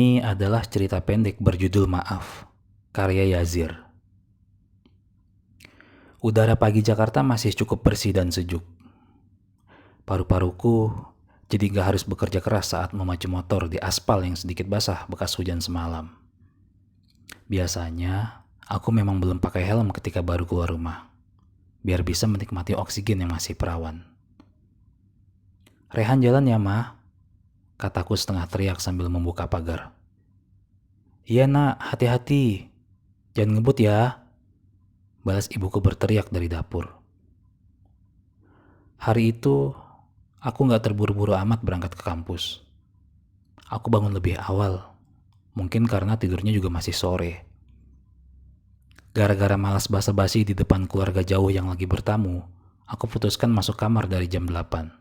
Ini adalah cerita pendek berjudul Maaf, karya Yazir. Udara pagi Jakarta masih cukup bersih dan sejuk. Paru-paruku jadi gak harus bekerja keras saat memacu motor di aspal yang sedikit basah bekas hujan semalam. Biasanya, aku memang belum pakai helm ketika baru keluar rumah, biar bisa menikmati oksigen yang masih perawan. "Rehan jalan ya, Ma," kataku setengah teriak sambil membuka pagar. "Iya nak, hati-hati. Jangan ngebut ya," balas ibuku berteriak dari dapur. Hari itu, aku gak terburu-buru amat berangkat ke kampus. Aku bangun lebih awal, mungkin karena tidurnya juga masih sore. Gara-gara malas basa-basi di depan keluarga jauh yang lagi bertamu, aku putuskan masuk kamar dari jam 8.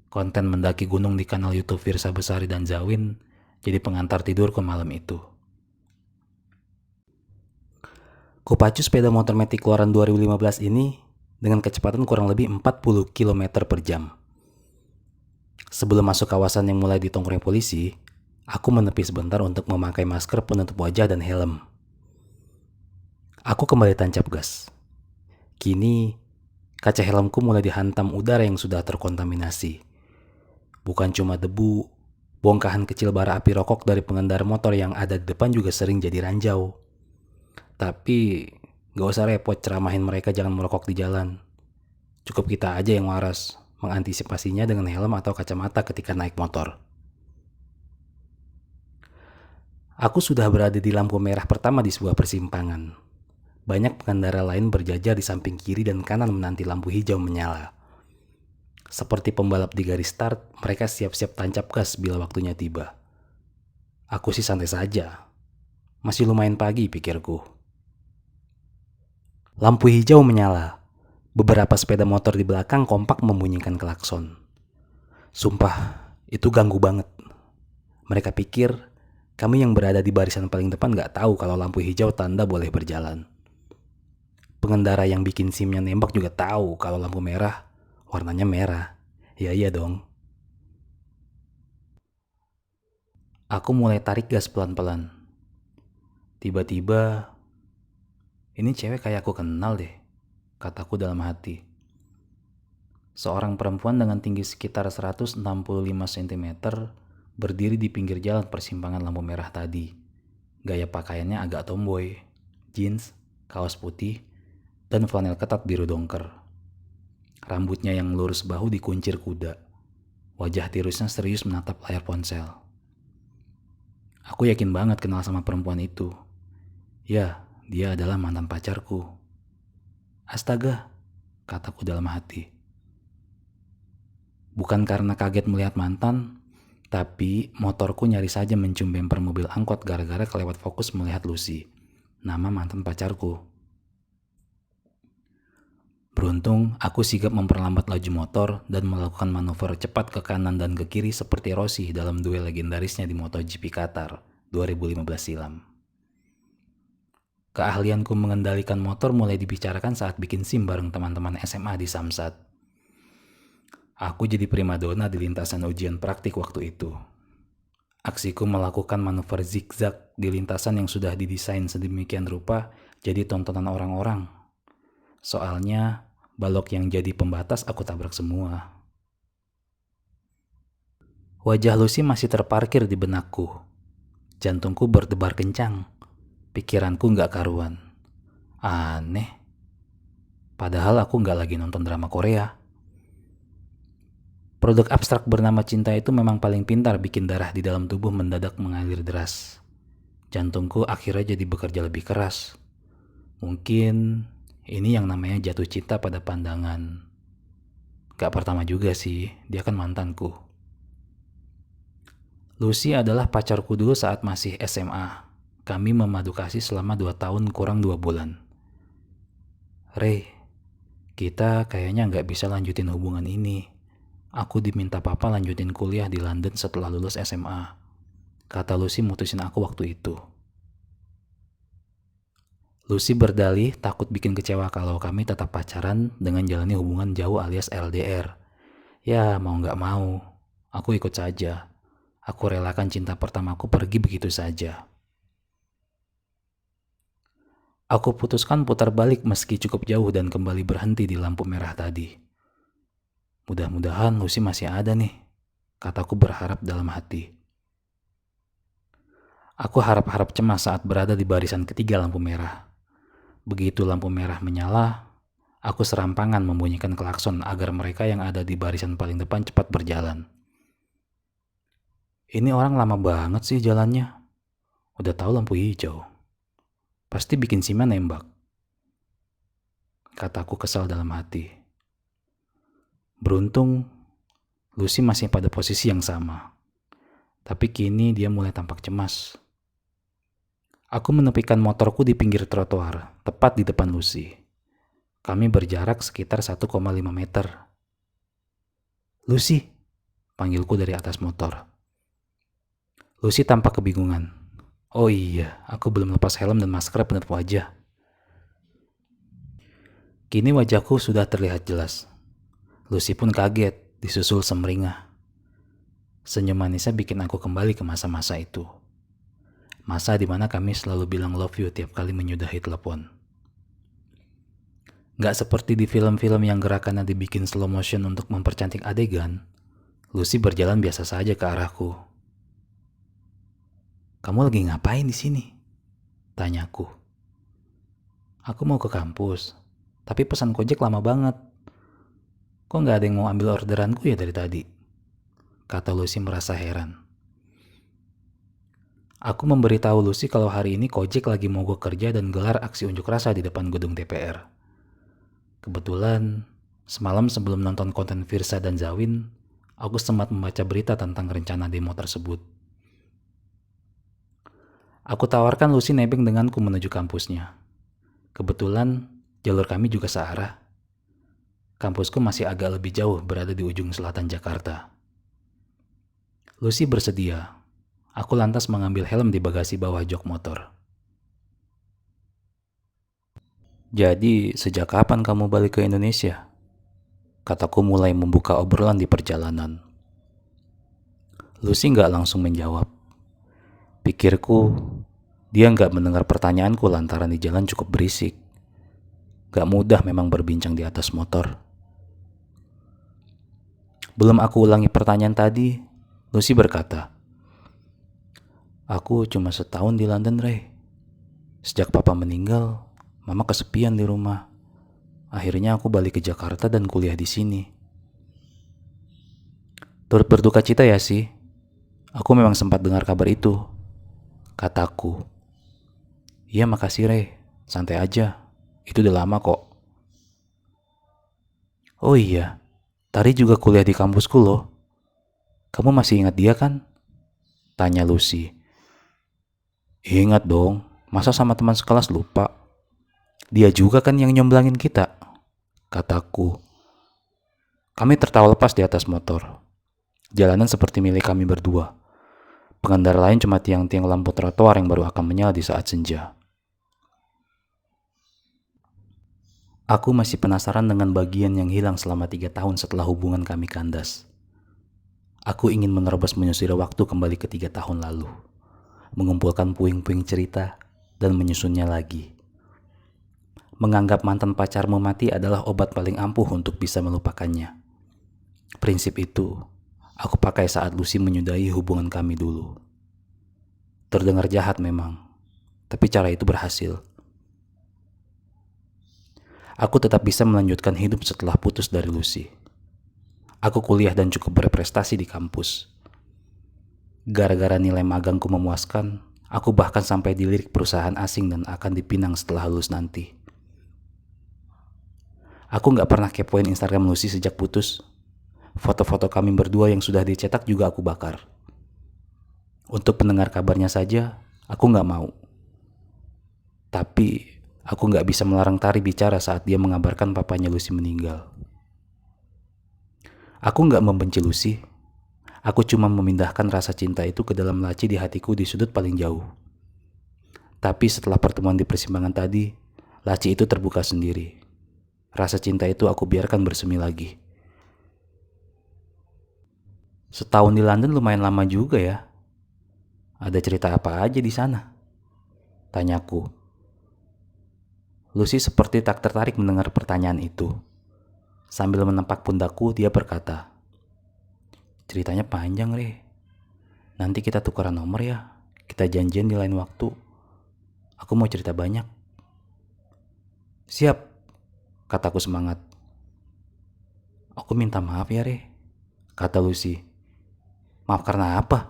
Konten mendaki gunung di kanal YouTube Virsa Besari dan Zawin jadi pengantar tidurku malam itu. Kupacu sepeda motor Matic keluaran 2015 ini dengan kecepatan kurang lebih 40 km per jam. Sebelum masuk kawasan yang mulai ditongkrong polisi, aku menepi sebentar untuk memakai masker penutup wajah dan helm. Aku kembali tancap gas. Kini, kaca helmku mulai dihantam udara yang sudah terkontaminasi. Bukan cuma debu, bongkahan kecil bara api rokok dari pengendara motor yang ada di depan juga sering jadi ranjau. Tapi, gak usah repot ceramahin mereka jangan merokok di jalan. Cukup kita aja yang waras, mengantisipasinya dengan helm atau kacamata ketika naik motor. Aku sudah berada di lampu merah pertama di sebuah persimpangan. Banyak pengendara lain berjajar di samping kiri dan kanan menanti lampu hijau menyala. Seperti pembalap di garis start, mereka siap-siap tancap gas bila waktunya tiba. Aku sih santai saja. Masih lumayan pagi, pikirku. Lampu hijau menyala. Beberapa sepeda motor di belakang kompak membunyikan klakson. Sumpah, itu ganggu banget. Mereka pikir kami yang berada di barisan paling depan gak tahu kalau lampu hijau tanda boleh berjalan. Pengendara yang bikin SIM-nya nembak juga tahu kalau lampu merah warnanya merah. Ya iya dong. Aku mulai tarik gas pelan-pelan. Tiba-tiba, ini cewek kayak aku kenal deh, kataku dalam hati. Seorang perempuan dengan tinggi sekitar 165 cm berdiri di pinggir jalan persimpangan lampu merah tadi. Gaya pakaiannya agak tomboy, jeans, kaos putih, dan flanel ketat biru dongker. Rambutnya yang lurus bahu dikuncir kuda. Wajah tirusnya serius menatap layar ponsel. Aku yakin banget kenal sama perempuan itu. Ya, dia adalah mantan pacarku. Astaga, kataku dalam hati. Bukan karena kaget melihat mantan, tapi motorku nyaris saja mencium bemper mobil angkot gara-gara kelewat fokus melihat Lucy, nama mantan pacarku. Beruntung, aku sigap memperlambat laju motor dan melakukan manuver cepat ke kanan dan ke kiri seperti Rossi dalam duel legendarisnya di MotoGP Qatar 2015 silam. Keahlianku mengendalikan motor mulai dibicarakan saat bikin SIM bareng teman-teman SMA di Samsat. Aku jadi primadona di lintasan ujian praktik waktu itu. Aksiku melakukan manuver zigzag di lintasan yang sudah didesain sedemikian rupa jadi tontonan orang-orang. Soalnya, balok yang jadi pembatas aku tabrak semua. Wajah Lucy masih terparkir di benakku. Jantungku berdebar kencang. Pikiranku gak karuan. Aneh. Padahal aku gak lagi nonton drama Korea. Produk abstrak bernama cinta itu memang paling pintar bikin darah di dalam tubuh mendadak mengalir deras. Jantungku akhirnya jadi bekerja lebih keras. Mungkin ini yang namanya jatuh cinta pada pandangan. Gak pertama juga sih, dia kan mantanku. Lucy adalah pacarku dulu saat masih SMA. Kami memadu kasih selama 2 tahun kurang 2 bulan. Rey, kita kayaknya gak bisa lanjutin hubungan ini. Aku diminta papa lanjutin kuliah di London setelah lulus SMA. Kata Lucy mutusin aku waktu itu. Lucy berdalih takut bikin kecewa kalau kami tetap pacaran dengan jalani hubungan jauh alias LDR. Ya mau gak mau, aku ikut saja. Aku relakan cinta pertamaku pergi begitu saja. Aku putuskan putar balik meski cukup jauh dan kembali berhenti di lampu merah tadi. Mudah-mudahan Lucy masih ada nih, kataku berharap dalam hati. Aku harap-harap cemas saat berada di barisan ketiga lampu merah. Begitu lampu merah menyala, aku serampangan membunyikan klakson agar mereka yang ada di barisan paling depan cepat berjalan. Ini orang lama banget sih jalannya. Udah tahu lampu hijau. Pasti bikin Sima nembak, kataku kesal dalam hati. Beruntung, Lucy masih pada posisi yang sama. Tapi kini dia mulai tampak cemas. Aku menepikan motorku di pinggir trotoar, tepat di depan Lucy. Kami berjarak sekitar 1,5 meter. Lucy, panggilku dari atas motor. Lucy tampak kebingungan. Oh iya, aku belum lepas helm dan masker penutup wajah. Kini wajahku sudah terlihat jelas. Lucy pun kaget, disusul semeringah. Senyum manisnya bikin aku kembali ke masa-masa itu. Masa dimana kami selalu bilang love you tiap kali menyudahi telepon. Gak seperti di film-film yang gerakannya dibikin slow motion untuk mempercantik adegan, Lucy berjalan biasa saja ke arahku. Kamu lagi ngapain di sini? Tanyaku. Aku mau ke kampus, tapi pesan Gojek lama banget. Kok gak ada yang mau ambil orderanku ya dari tadi? Kata Lucy merasa heran. Aku memberitahu Lucy kalau hari ini Gojek lagi mogok kerja dan gelar aksi unjuk rasa di depan gedung DPR. Kebetulan, semalam sebelum nonton konten Virsa dan Zawin, aku sempat membaca berita tentang rencana demo tersebut. Aku tawarkan Lucy nebeng denganku menuju kampusnya. Kebetulan, jalur kami juga searah. Kampusku masih agak lebih jauh berada di ujung selatan Jakarta. Lucy bersedia. Aku lantas mengambil helm di bagasi bawah jok motor. Jadi, sejak kapan kamu balik ke Indonesia? Kataku mulai membuka obrolan di perjalanan. Lucy gak langsung menjawab. Pikirku, dia gak mendengar pertanyaanku lantaran di jalan cukup berisik. Gak mudah memang berbincang di atas motor. Belum aku ulangi pertanyaan tadi, Lucy berkata, aku cuma setahun di London, Ray. Sejak papa meninggal, mama kesepian di rumah. Akhirnya aku balik ke Jakarta dan kuliah di sini. Turut berduka cita ya sih. Aku memang sempat dengar kabar itu, kataku. Iya makasih Ray, santai aja. Itu udah lama kok. Oh iya, Tari juga kuliah di kampusku loh. Kamu masih ingat dia kan? Tanya Lucy. Ingat dong, masa sama teman sekelas lupa? Dia juga kan yang nyomblangin kita, kataku. Kami tertawa lepas di atas motor. Jalanan seperti milik kami berdua. Pengendara lain cuma tiang-tiang lampu trotoar yang baru akan menyala di saat senja. Aku masih penasaran dengan bagian yang hilang selama 3 tahun setelah hubungan kami kandas. Aku ingin menerobos menyusuri waktu kembali ke 3 tahun lalu. Mengumpulkan puing-puing cerita dan menyusunnya lagi. Menganggap mantan pacarmu mati adalah obat paling ampuh untuk bisa melupakannya. Prinsip itu aku pakai saat Lucy menyudahi hubungan kami dulu. Terdengar jahat memang, tapi cara itu berhasil. Aku tetap bisa melanjutkan hidup setelah putus dari Lucy. Aku kuliah dan cukup berprestasi di kampus. Gara-gara nilai magangku memuaskan, aku bahkan sampai dilirik perusahaan asing dan akan dipinang setelah lulus nanti. Aku gak pernah kepoin Instagram Lucy sejak putus. Foto-foto kami berdua yang sudah dicetak juga aku bakar. Untuk pendengar kabarnya saja, aku gak mau. Tapi, aku gak bisa melarang Tari bicara saat dia mengabarkan papanya Lucy meninggal. Aku gak membenci Lucy. Aku cuma memindahkan rasa cinta itu ke dalam laci di hatiku di sudut paling jauh. Tapi setelah pertemuan di persimpangan tadi, laci itu terbuka sendiri. Rasa cinta itu aku biarkan bersemi lagi. Setahun di London lumayan lama juga ya. Ada cerita apa aja di sana? Tanyaku. Lucy seperti tak tertarik mendengar pertanyaan itu. Sambil menempak pundakku, dia berkata, "Ceritanya panjang, Re. Nanti kita tukeran nomor ya. Kita janjian di lain waktu. Aku mau cerita banyak." "Siap," kataku semangat. "Aku minta maaf ya, Re," kata Lucy. "Maaf karena apa?"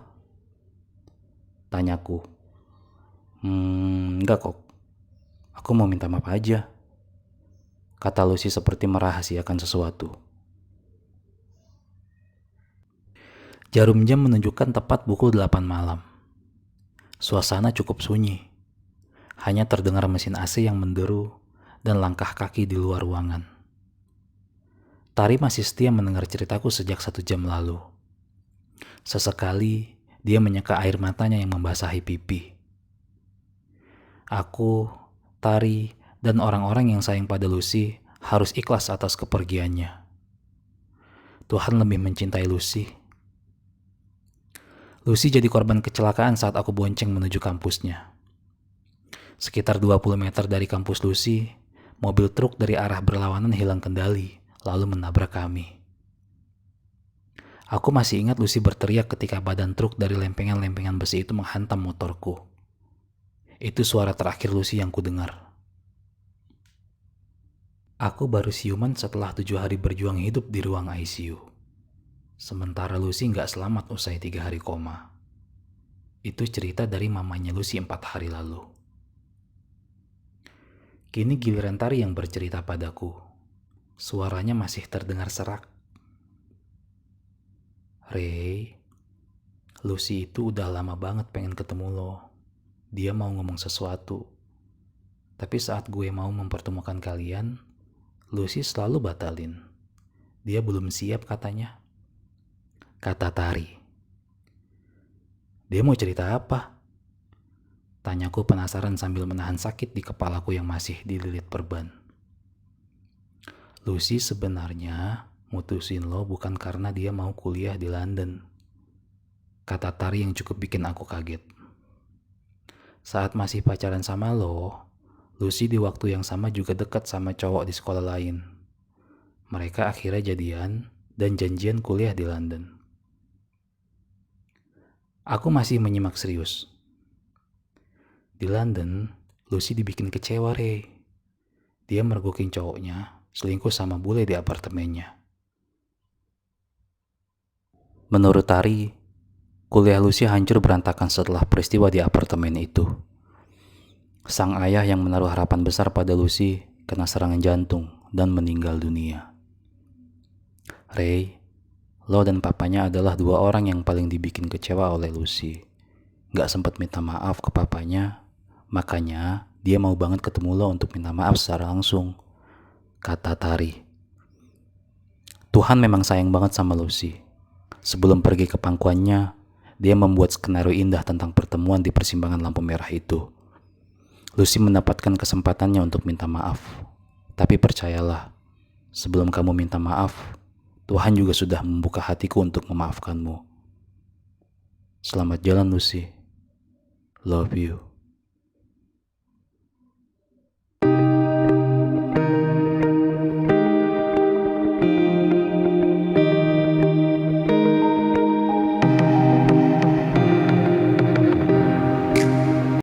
Tanyaku. Enggak kok. Aku mau minta maaf aja," kata Lucy seperti merahasiakan sesuatu. Jarum jam menunjukkan tepat pukul 8 malam. Suasana cukup sunyi. Hanya terdengar mesin AC yang menderu dan langkah kaki di luar ruangan. Tari masih setia mendengar ceritaku sejak 1 jam lalu. Sesekali, dia menyeka air matanya yang membasahi pipi. Aku, Tari, dan orang-orang yang sayang pada Lucy harus ikhlas atas kepergiannya. Tuhan lebih mencintai Lucy. Lucy jadi korban kecelakaan saat aku bonceng menuju kampusnya. Sekitar 20 meter dari kampus Lucy, mobil truk dari arah berlawanan hilang kendali, lalu menabrak kami. Aku masih ingat Lucy berteriak ketika badan truk dari lempengan-lempengan besi itu menghantam motorku. Itu suara terakhir Lucy yang kudengar. Aku baru siuman setelah 7 hari berjuang hidup di ruang ICU. Sementara Lucy nggak selamat usai 3 hari koma. Itu cerita dari mamanya Lucy 4 hari lalu. Kini giliran Tari yang bercerita padaku. Suaranya masih terdengar serak. "Ray, Lucy itu udah lama banget pengen ketemu lo. Dia mau ngomong sesuatu. Tapi saat gue mau mempertemukan kalian, Lucy selalu batalin. Dia belum siap katanya," kata Tari. "Dia mau cerita apa?" Tanyaku penasaran sambil menahan sakit di kepalaku yang masih dililit perban. "Lucy sebenarnya mutusin lo bukan karena dia mau kuliah di London," kata Tari yang cukup bikin aku kaget. "Saat masih pacaran sama lo, Lucy di waktu yang sama juga dekat sama cowok di sekolah lain. Mereka akhirnya jadian dan janjian kuliah di London." Aku masih menyimak serius. "Di London, Lucy dibikin kecewa, Re. Dia mergokin cowoknya, selingkuh sama bule di apartemennya." Menurut Tari, kuliah Lucy hancur berantakan setelah peristiwa di apartemen itu. Sang ayah yang menaruh harapan besar pada Lucy kena serangan jantung dan meninggal dunia. "Ray, lo dan papanya adalah 2 orang yang paling dibikin kecewa oleh Lucy. Gak sempat minta maaf ke papanya, makanya dia mau banget ketemu lo untuk minta maaf secara langsung," kata Tari. Tuhan memang sayang banget sama Lucy. Sebelum pergi ke pangkuannya, dia membuat skenario indah tentang pertemuan di persimpangan lampu merah itu. Lucy mendapatkan kesempatannya untuk minta maaf. Tapi percayalah, sebelum kamu minta maaf, Tuhan juga sudah membuka hatiku untuk memaafkanmu. Selamat jalan, Lucy. Love you.